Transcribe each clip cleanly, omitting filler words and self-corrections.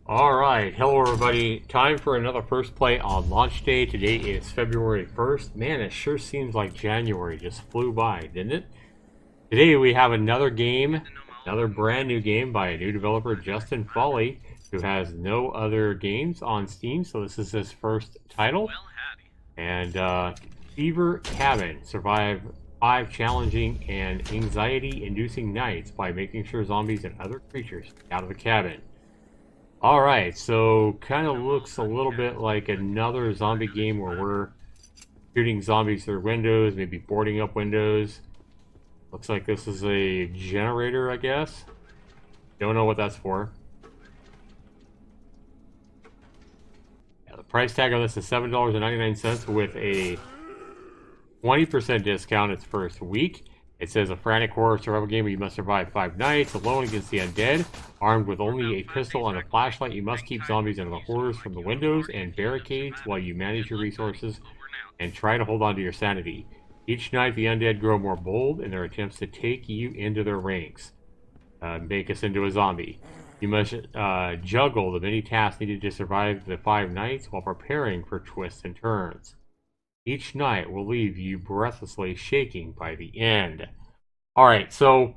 Alright, hello everybody. Time for another first play on launch day. Today is February 1st. Man, it sure seems like January just flew by, didn't it? Today we have another game, another brand new game by a new developer, Justin Foley, who has no other games on Steam, so this is his first title. And VEER Cabin. Survive 5 challenging and anxiety-inducing nights by making sure zombies and other creatures get out of the cabin. Alright, so kind of looks a little bit like another zombie game where we're shooting zombies through windows, maybe boarding up windows. Looks like this is a generator, I guess. Don't know what that's for. Yeah, the price tag on this is $7.99 with a 20% discount its first week. It says a frantic horror survival game where you must survive 5 nights alone against the undead. Armed with only a pistol and a flashlight, you must keep zombies and the horrors from the windows and barricades while you manage your resources and try to hold on to your sanity. Each night, the undead grow more bold in their attempts to take you into their ranks, make us into a zombie. You must juggle the many tasks needed to survive the 5 nights while preparing for twists and turns. Each night will leave you breathlessly shaking by the end. Alright, so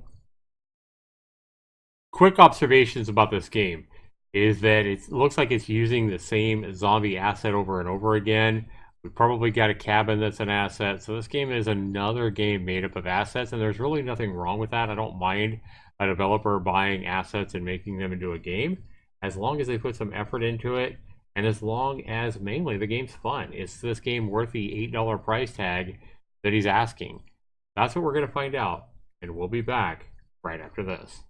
quick observations about this game is that it looks like it's using the same zombie asset over and over again. We probably got a cabin that's an asset, so this game is another game made up of assets, and there's really nothing wrong with that. I don't mind a developer buying assets and making them into a game, as long as they put some effort into it. And as long as, mainly, the game's fun. Is this game worth the $8 price tag that he's asking? That's what we're going to find out. And we'll be back right after this.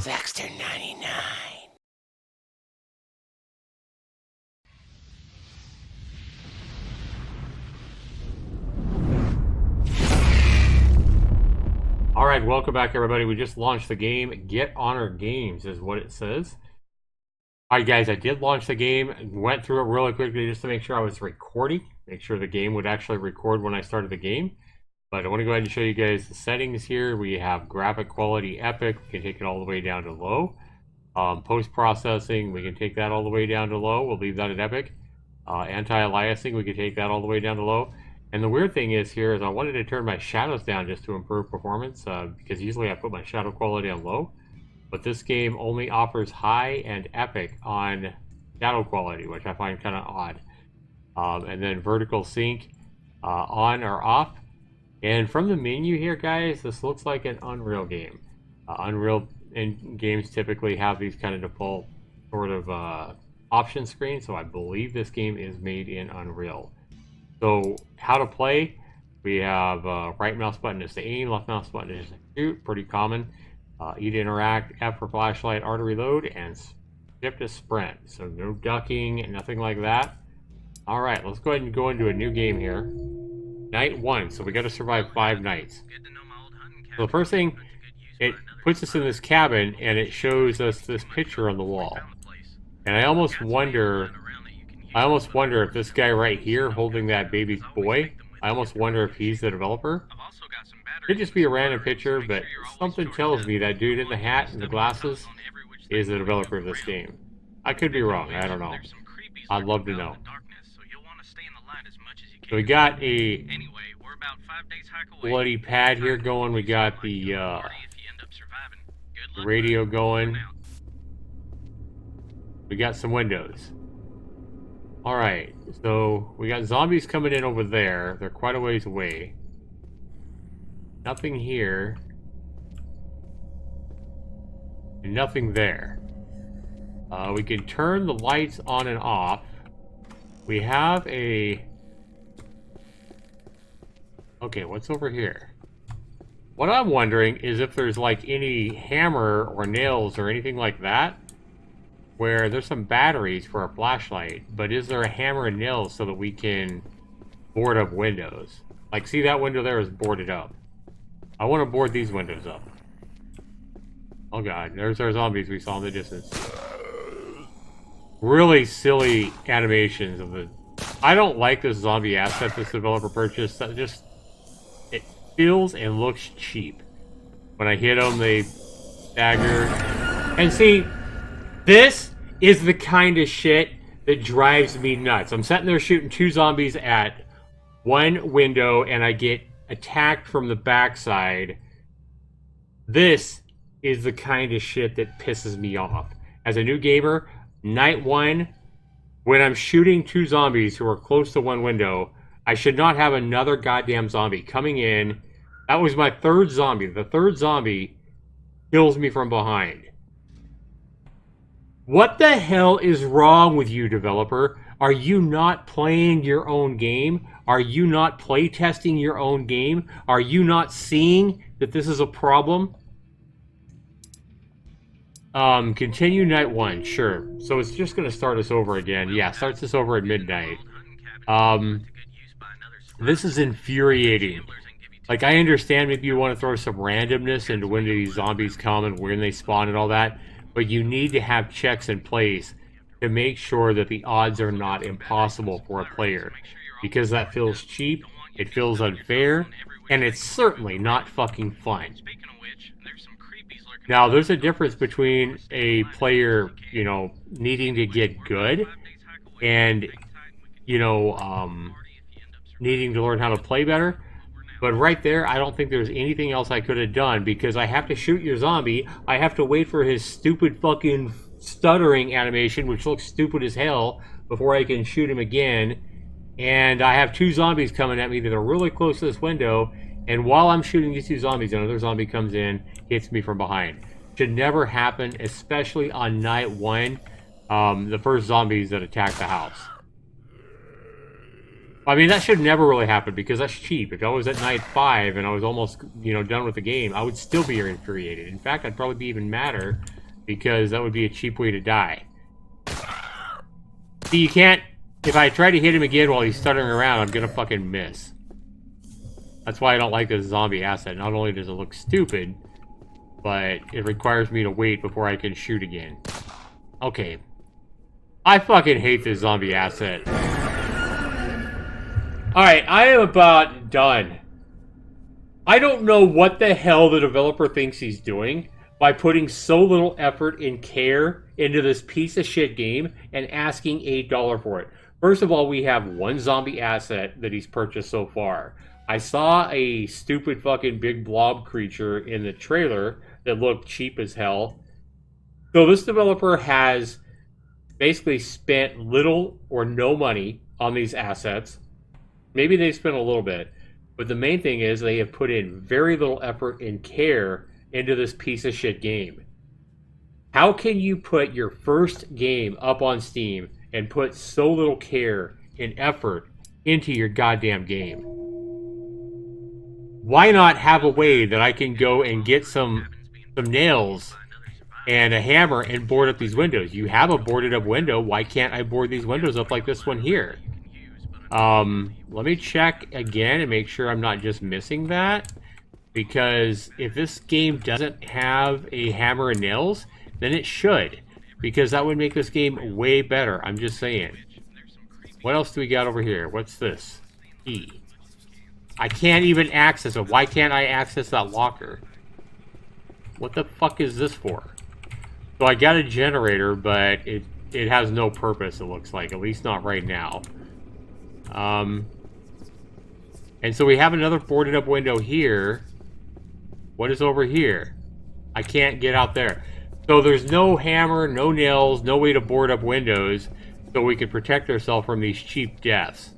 Zaxtorian 99. Alright, welcome back everybody. We just launched the game. Get Honor Games is what it says. Alright guys, I did launch the game. Went through it really quickly just to make sure I was recording. Make sure the game would actually record when I started the game. But I want to go ahead and show you guys the settings here. We have graphic quality epic. We can take it all the way down to low. Post-processing, we can take that all the way down to low. We'll leave that at epic. Anti-aliasing, we can take that all the way down to low. And the weird thing is here is I wanted to turn my shadows down just to improve performance, because usually I put my shadow quality on low. But this game only offers high and epic on shadow quality, which I find kind of odd. And then vertical sync on or off. And from the menu here, guys, this looks like an Unreal game. Unreal games typically have these kind of default sort of option screens, so I believe this game is made in Unreal. So how to play, we have right mouse button is to aim, left mouse button is to shoot, pretty common. E to interact, F for flashlight, R to reload, and shift to sprint. So no ducking, nothing like that. Alright, let's go ahead and go into a new game here. Night 1, so we got to survive 5 nights. So the first thing, it puts us in this cabin, and it shows us this picture on the wall. And I almost wonder if this guy right here holding that baby boy, I almost wonder if he's the developer. Could just be a random picture, but something tells me that dude in the hat and the glasses is the developer of this game. I could be wrong, I don't know. I'd love to know. So we got a bloody pad here going, we got the radio going. We got some windows. Alright, so we got zombies coming in over there. They're quite a ways away. Nothing here. And nothing there. We can turn the lights on and off. We have a... Okay, what's over here? What I'm wondering is if there's like any hammer or nails or anything like that, where there's some batteries for a flashlight, but is there a hammer and nails so that we can board up windows? Like, see that window there is boarded up. I want to board these windows up. Oh god, there's our zombies we saw in the distance. Really silly animations of the... I don't like this zombie asset this developer purchased. Just feels and looks cheap. When I hit them, they stagger. And see, this is the kind of shit that drives me nuts. I'm sitting there shooting 2 zombies at one window, and I get attacked from the backside. This is the kind of shit that pisses me off. As a new gamer, night 1, when I'm shooting 2 zombies who are close to one window, I should not have another goddamn zombie coming in. That was my 3rd zombie. The 3rd zombie kills me from behind. What the hell is wrong with you, developer? Are you not playing your own game? Are you not playtesting your own game? Are you not seeing that this is a problem? Continue night 1, sure. So it's just gonna start us over again. Yeah, starts us over at midnight. This is infuriating. Like, I understand maybe you want to throw some randomness into when these zombies come and when they spawn and all that, but you need to have checks in place to make sure that the odds are not impossible for a player. Because that feels cheap, it feels unfair, and it's certainly not fucking fun. Now, there's a difference between a player, you know, needing to get good and, you know, needing to learn how to play better. But right there, I don't think there's anything else I could have done, because I have to shoot your zombie, I have to wait for his stupid fucking stuttering animation, which looks stupid as hell, before I can shoot him again. And I have 2 zombies coming at me that are really close to this window, and while I'm shooting these 2 zombies, another zombie comes in, hits me from behind. Should never happen, especially on night 1, the first zombies that attack the house. I mean, that should never really happen, because that's cheap. If I was at night 5 and I was almost, you know, done with the game, I would still be infuriated. In fact, I'd probably be even madder, because that would be a cheap way to die. See, you can't... If I try to hit him again while he's stuttering around, I'm gonna fucking miss. That's why I don't like this zombie asset. Not only does it look stupid, but it requires me to wait before I can shoot again. Okay. I fucking hate this zombie asset. Alright, I am about done. I don't know what the hell the developer thinks he's doing by putting so little effort and care into this piece of shit game and asking $8 for it. First of all, we have 1 zombie asset that he's purchased so far. I saw a stupid fucking big blob creature in the trailer that looked cheap as hell. So this developer has basically spent little or no money on these assets. Maybe they've spent a little bit, but the main thing is they have put in very little effort and care into this piece of shit game. How can you put your first game up on Steam and put so little care and effort into your goddamn game? Why not have a way that I can go and get some nails and a hammer and board up these windows? You have a boarded up window. Why can't I board these windows up like this one here? Let me check again and make sure I'm not just missing that. Because if this game doesn't have a hammer and nails, then it should. Because that would make this game way better. I'm just saying. What else do we got over here? What's this? E. I can't even access it. Why can't I access that locker? What the fuck is this for? So I got a generator, but it has no purpose, it looks like. At least not right now. And so we have another boarded up window here. What is over here? I can't get out there. So there's no hammer, no nails, no way to board up windows so we can protect ourselves from these cheap deaths.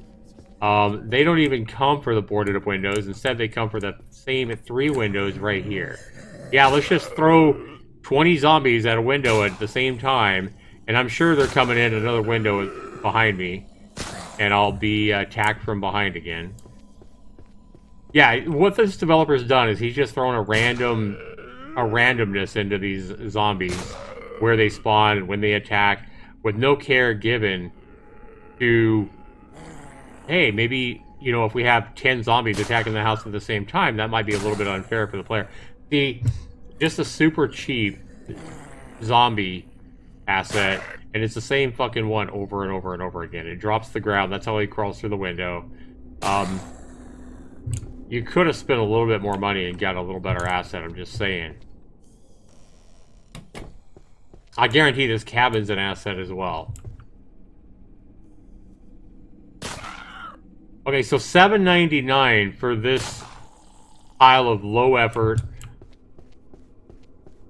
They don't even come for the boarded up windows. Instead, they come for the same 3 windows right here. Yeah, let's just throw 20 zombies at a window at the same time, and I'm sure they're coming in another window behind me, and I'll be attacked from behind again. Yeah, what this developer's done is he's just thrown a randomness into these zombies, where they spawn and when they attack, with no care given to, hey, maybe, you know, if we have 10 zombies attacking the house at the same time, that might be a little bit unfair for the player. See, just a super cheap zombie asset, and it's the same fucking one over and over and over again. It drops to the ground, that's how he crawls through the window. You could have spent a little bit more money and got a little better asset, I'm just saying. I guarantee this cabin's an asset as well. Okay, so $7.99 for this pile of low effort.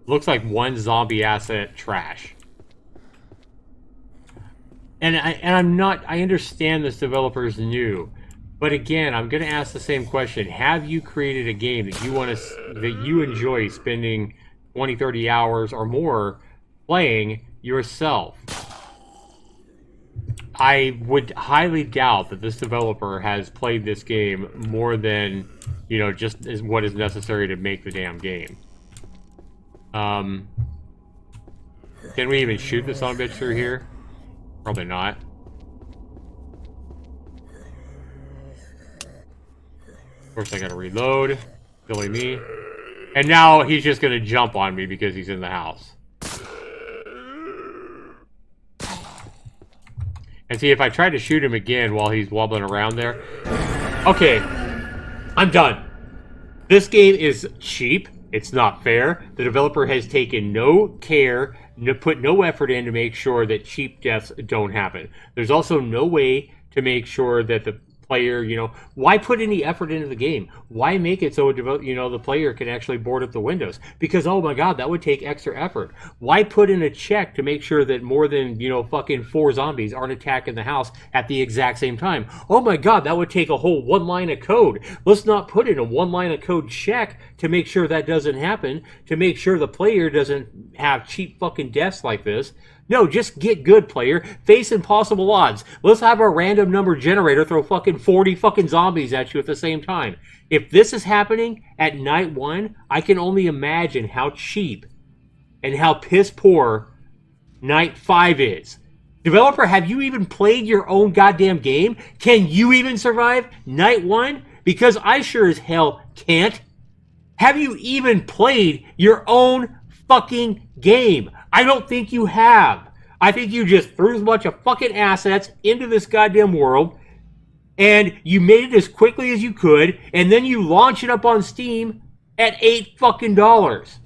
Looks like one zombie asset trash. And I'm not, I understand this developer's new, but again, I'm going to ask the same question. Have you created a game that you want to, that you enjoy spending 20, 30 hours or more playing yourself? I would highly doubt that this developer has played this game more than, you know, just is what is necessary to make the damn game. Can we even shoot this son of a bitch through here? Probably not. Of course, I gotta reload. Silly me. And now he's just gonna jump on me because he's in the house. And see, if I try to shoot him again while he's wobbling around there... Okay. I'm done. This game is cheap. It's not fair. The developer has taken no care, put no effort in to make sure that cheap deaths don't happen. There's also no way to make sure that the player, you know, why put any effort into the game? Why make it so, you know, the player can actually board up the windows? Because, oh my god, that would take extra effort. Why put in a check to make sure that more than, you know, fucking 4 zombies aren't attacking the house at the exact same time? Oh my god, that would take a whole 1 line of code. Let's not put in a 1 line of code check to make sure that doesn't happen, to make sure the player doesn't have cheap fucking deaths like this. No, just get good, player. Face impossible odds. Let's have a random number generator throw fucking 40 fucking zombies at you at the same time. If this is happening at night 1, I can only imagine how cheap and how piss poor night 5 is. Developer, have you even played your own goddamn game? Can you even survive night 1? Because I sure as hell can't. Have you even played your own fucking game? I don't think you have. I think you just threw a bunch of fucking assets into this goddamn world, and you made it as quickly as you could, and then you launch it up on Steam at $8 fucking dollars.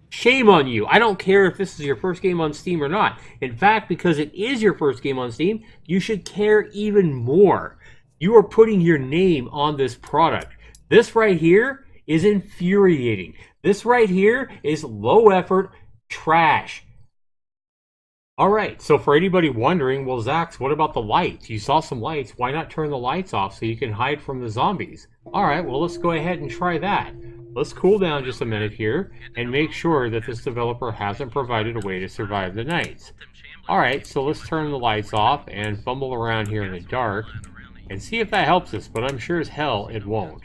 Shame on you. I don't care if this is your first game on Steam or not. In fact, because it is your first game on Steam, you should care even more. You are putting your name on this product. This right here is infuriating. This right here is low effort trash. Alright, so for anybody wondering, well, Zax, what about the lights? You saw some lights. Why not turn the lights off so you can hide from the zombies? Alright, well, let's go ahead and try that. Let's cool down just a minute here and make sure that this developer hasn't provided a way to survive the nights. Alright, so let's turn the lights off and fumble around here in the dark and see if that helps us, but I'm sure as hell it won't.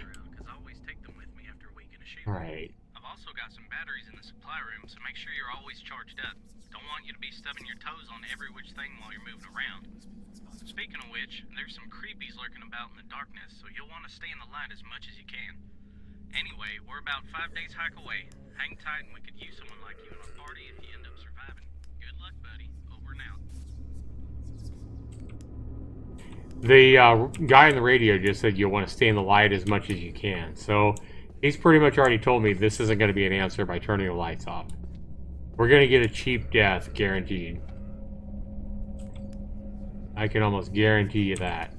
Alright. I've also got some batteries in the supply room, so make sure you're always charged up. Don't want you to be stubbing your toes on every which thing while you're moving around. Speaking of which, there's some creepies lurking about in the darkness, so you'll want to stay in the light as much as you can. Anyway, we're about 5 days hike away. Hang tight and we could use someone like you in a party if you end up surviving. Good luck, buddy. Over and out. The guy on the radio just said you'll want to stay in the light as much as you can, so he's pretty much already told me this isn't going to be an answer by turning the lights off. We're going to get a cheap death, guaranteed. I can almost guarantee you that.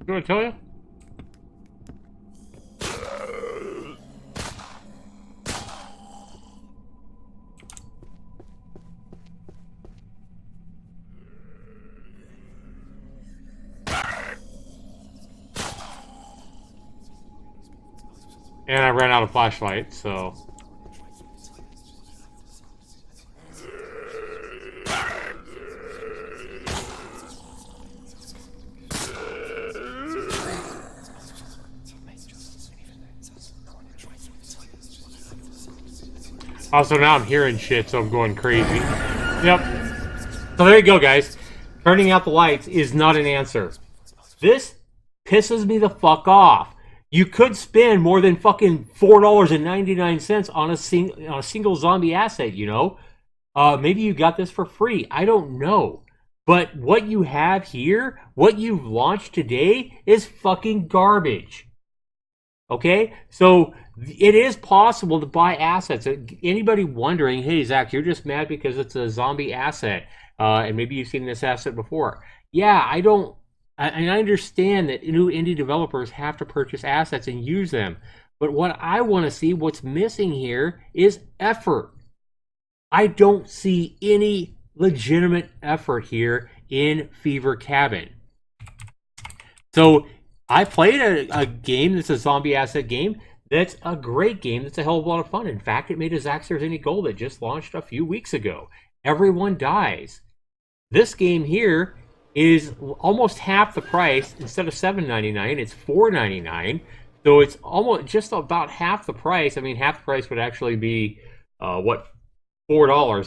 You want to tell you? And I ran out of flashlight, so... Also, now I'm hearing shit, so I'm going crazy. Yep. So there you go, guys. Turning out the lights is not an answer. This pisses me the fuck off. You could spend more than fucking $4.99 on a single zombie asset, you know? Maybe you got this for free. I don't know. But what you have here, what you've launched today, is fucking garbage. Okay? So it is possible to buy assets. Anybody wondering, hey, Zach, you're just mad because it's a zombie asset, and maybe you've seen this asset before. Yeah, I don't. I understand that new indie developers have to purchase assets and use them. But what I want to see, what's missing here, is effort. I don't see any legitimate effort here in Fever Cabin. So I played a game that's a zombie asset game. That's a great game. That's a hell of a lot of fun. In fact, it made a Zaxtorian Gold that just launched a few weeks ago. Everyone dies. This game here is almost half the price. Instead of $7.99, it's $4.99. So it's almost just about half the price. I mean, half the price would actually be $4,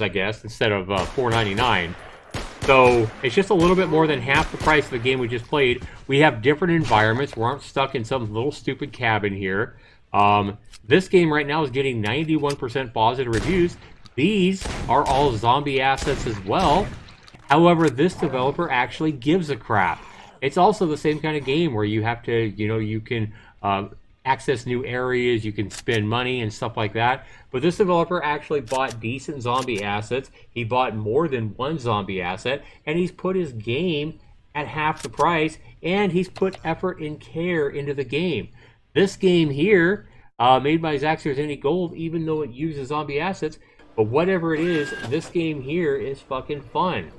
I guess, instead of $4.99. So it's just a little bit more than half the price of the game we just played. We have different environments. We aren't stuck in some little stupid cabin here. This game right now is getting 91% positive reviews. These are all zombie assets as well. However, this developer actually gives a crap. It's also the same kind of game where you have to, you can access new areas, you can spend money and stuff like that. But this developer actually bought decent zombie assets. He bought more than one zombie asset, and he's put his game at half the price, and he's put effort and care into the game. This game here, made by Zaxtorian Gold, even though it uses zombie assets, but whatever it is, this game here is fucking fun.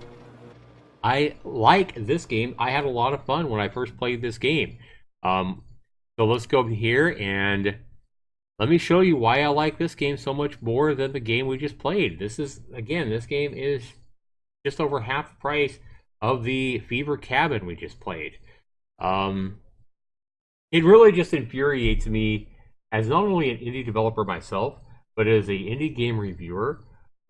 I like this game. I had a lot of fun when I first played this game. So let's go here and let me show you why I like this game so much more than the game we just played. This game is just over half the price of the Fever Cabin we just played. It really just infuriates me as not only an indie developer myself, but as an indie game reviewer,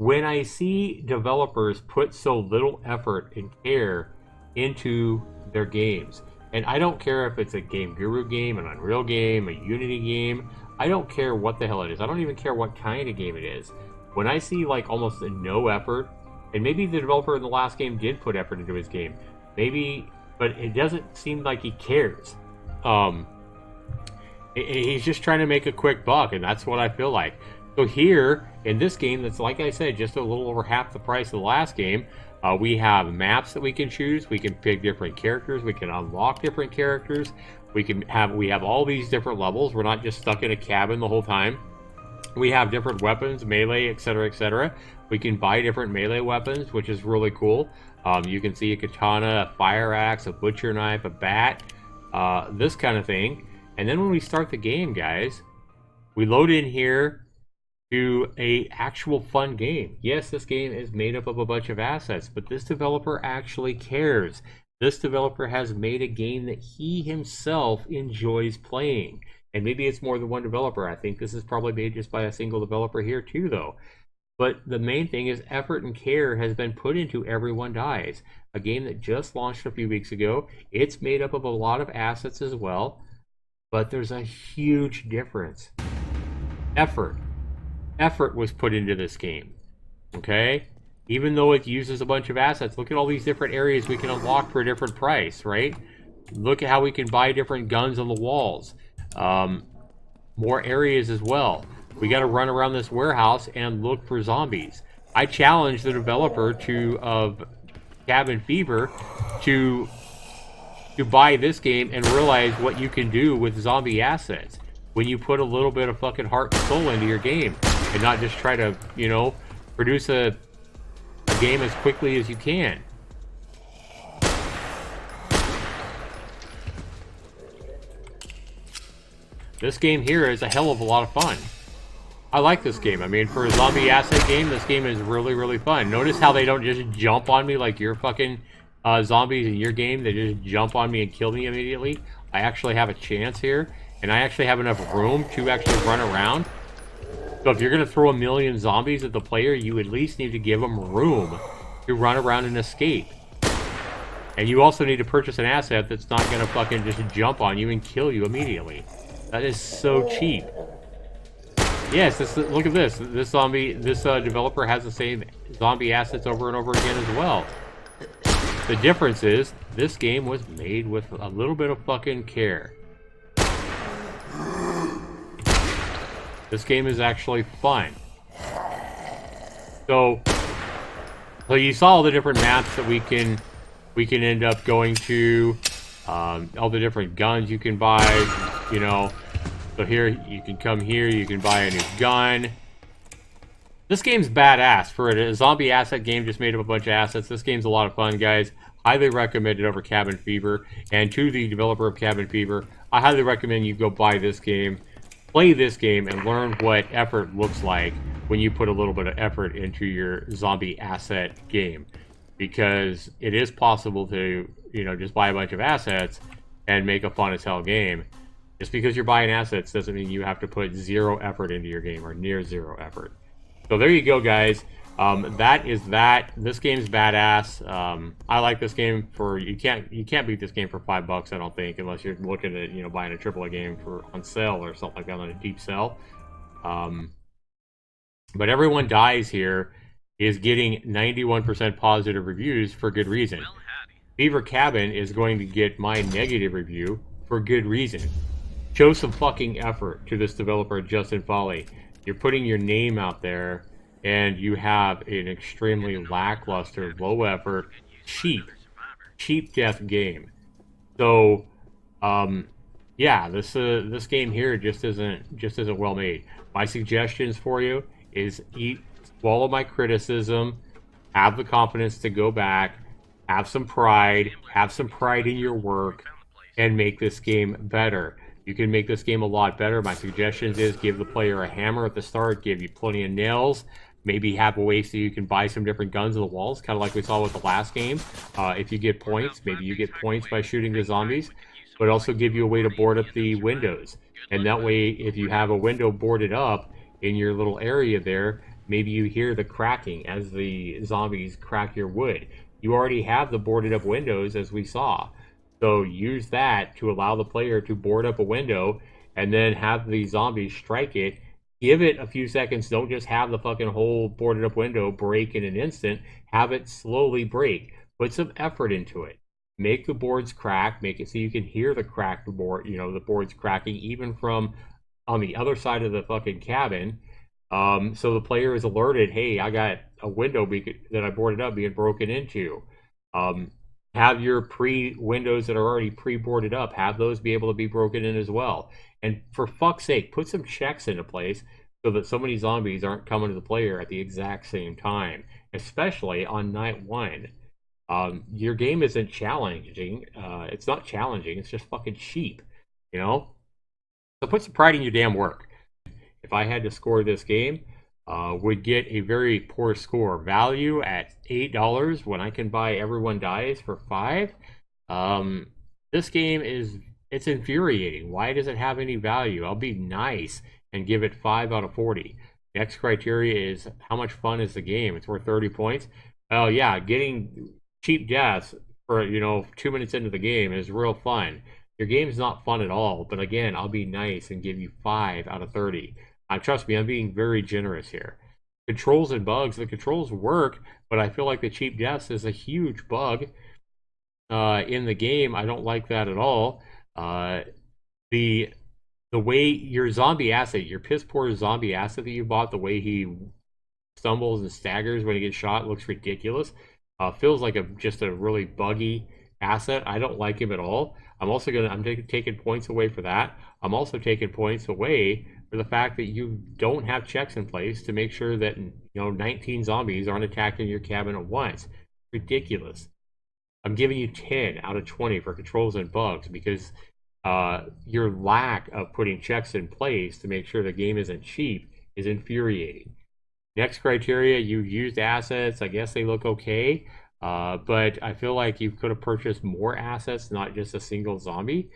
when I see developers put so little effort and care into their games. And I don't care if it's a Game Guru game, an Unreal game, a Unity game. I don't care what the hell it is. I don't even care what kind of game it is. When I see like almost no effort, and maybe the developer in the last game did put effort into his game, maybe, but it doesn't seem like he cares. He's just trying to make a quick buck, and that's what I feel like. So here, in this game, that's like I said, just a little over half the price of the last game, we have maps that we can choose. We can pick different characters. We can unlock different characters. We have all these different levels. We're not just stuck in a cabin the whole time. We have different weapons, melee, etc., etc. We can buy different melee weapons, which is really cool. You can see a katana, a fire axe, a butcher knife, a bat, this kind of thing. And then when we start the game, guys, we load in here to a actual fun game. Yes, this game is made up of a bunch of assets, but this developer actually cares. This developer has made a game that he himself enjoys playing. And maybe it's more than one developer. I think this is probably made just by a single developer here too, though. But the main thing is effort and care has been put into Everyone Dies, a game that just launched a few weeks ago. It's made up of a lot of assets as well, but there's a huge difference. Effort was put into this game, okay? Even though it uses a bunch of assets, look at all these different areas we can unlock for a different price, right? Look at how we can buy different guns on the walls. More areas as well. We got to run around this warehouse and look for zombies. I challenged the developer of Cabin Fever to buy this game and realize what you can do with zombie assets when you put a little bit of fucking heart and soul into your game and not just try to, produce a game as quickly as you can. This game here is a hell of a lot of fun. I like this game. I mean, for a zombie asset game, this game is really, really fun. Notice how they don't just jump on me like your fucking zombies in your game. They just jump on me and kill me immediately. I actually have a chance here, and I actually have enough room to actually run around. So if you're going to throw a million zombies at the player, you at least need to give them room to run around and escape. And you also need to purchase an asset that's not going to fucking just jump on you and kill you immediately. That is so cheap. Yes, look at this. This developer has the same zombie assets over and over again as well. The difference is this game was made with a little bit of fucking care. This game is actually fun. So you saw all the different maps that we can end up going to, all the different guns you can buy, you know. So here, you can come here, you can buy a new gun. This game's badass. For a zombie asset game, just made up a bunch of assets. This game's a lot of fun, guys. Highly recommend it over Cabin Fever. And to the developer of Cabin Fever, I highly recommend you go buy this game, play this game, and learn what effort looks like when you put a little bit of effort into your zombie asset game. Because it is possible to, you know, just buy a bunch of assets and make a fun as hell game. Just because you're buying assets doesn't mean you have to put zero effort into your game, or near zero effort. So there you go, guys. That is that. This game's badass. I like this game for you can't beat this game for $5, I don't think, unless you're looking at, you know, buying a AAA game on sale or something like that on a deep sell. But Everyone Dies here is getting 91% positive reviews for good reason. Beaver Cabin is going to get my negative review for good reason. Show some fucking effort to this developer, Justin Foley. You're putting your name out there, and you have an extremely lackluster, low effort, cheap death game. So, yeah, this game here just isn't well made. My suggestions for you is swallow my criticism, have the confidence to go back, have some pride in your work, and make this game better. You can make this game a lot better. My suggestions is give the player a hammer at the start, give you plenty of nails, maybe have a way so you can buy some different guns on the walls, kind of like we saw with the last game. If you get points, maybe you get points by shooting the zombies, but also give you a way to board up the windows. And that way, if you have a window boarded up in your little area there, maybe you hear the cracking as the zombies crack your wood. You already have the boarded up windows, as we saw. So use that to allow the player to board up a window and then have the zombies strike it. Give it a few seconds. Don't just have the fucking whole boarded up window break in an instant. Have it slowly break. Put some effort into it. Make the boards crack. Make it so you can hear the crack board, you know, the boards cracking even from on the other side of the fucking cabin. So the player is alerted, hey, I got a window that I boarded up being broken into. Have your windows that are already pre-boarded up, have those be able to be broken in as well. And for fuck's sake, put some checks into place so that so many zombies aren't coming to the player at the exact same time, especially on night one. Your game isn't challenging. It's not challenging. It's just fucking cheap, you know? So put some pride in your damn work. If I had to score this game, would get a very poor score. Value at $8 when I can buy Everyone Dies for $5. This game it's infuriating. Why does it have any value? I'll be nice and give it 5 out of 40. Next criteria is how much fun is the game? It's worth 30 points. Oh yeah, getting cheap deaths for 2 minutes into the game is real fun. Your game's not fun at all, but again, I'll be nice and give you 5 out of 30. Trust me, I'm being very generous here. Controls and bugs. The controls work, but I feel like the cheap deaths is a huge bug in the game. I don't like that at all. The way your zombie asset, your piss poor zombie asset that you bought, the way he stumbles and staggers when he gets shot looks ridiculous. Feels like just a really buggy asset. I don't like him at all. I'm taking points away for that. I'm also taking points away for the fact that you don't have checks in place to make sure that 19 zombies aren't attacking your cabin at once. Ridiculous. I'm giving you 10 out of 20 for controls and bugs because your lack of putting checks in place to make sure the game isn't cheap is infuriating. Next criteria, you used assets. I guess they look okay, but I feel like you could have purchased more assets, not just a single zombie.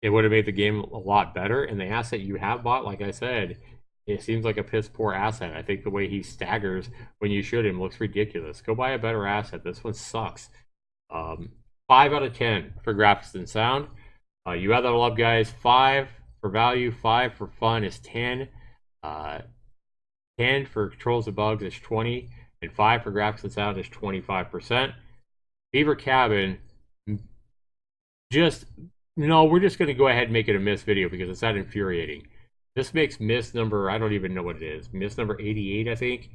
It would have made the game a lot better. And the asset you have bought, like I said, it seems like a piss poor asset. I think the way he staggers when you shoot him looks ridiculous. Go buy a better asset. This one sucks. 5 out of 10 for graphics and sound. You add that all up, guys. 5 for value, 5 for fun is 10. 10 for controls and bugs is 20, and 5 for graphics and sound is 25%. Beaver Cabin, just no, we're just going to go ahead and make it a miss video because it's that infuriating. This makes miss number, I don't even know what it is, miss number 88, I think.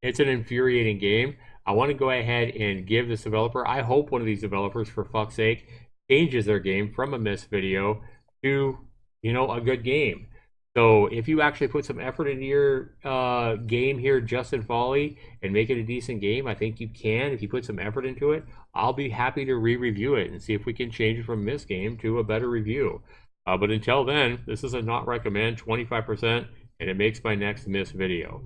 It's an infuriating game. I want to go ahead and give this developer, I hope one of these developers, for fuck's sake, changes their game from a miss video to, a good game. So if you actually put some effort into your game here, Justin Folly, and make it a decent game, I think you can. If you put some effort into it, I'll be happy to re-review it and see if we can change it from miss game to a better review. But until then, this is a not recommend, 25%, and it makes my next miss video.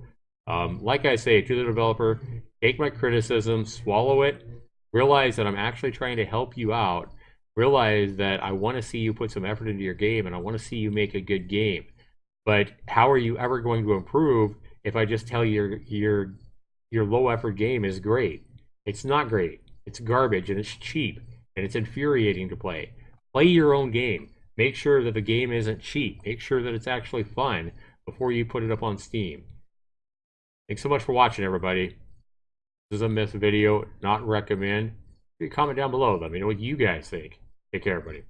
Like I say to the developer, take my criticism, swallow it, realize that I'm actually trying to help you out, realize that I want to see you put some effort into your game, and I want to see you make a good game. But how are you ever going to improve if I just tell you your low effort game is great? It's not great. It's garbage and it's cheap and it's infuriating to play. Play your own game. Make sure that the game isn't cheap. Make sure that it's actually fun before you put it up on Steam. Thanks so much for watching, everybody. This is a miss video, not recommend. Comment down below. Let me know what you guys think. Take care, everybody.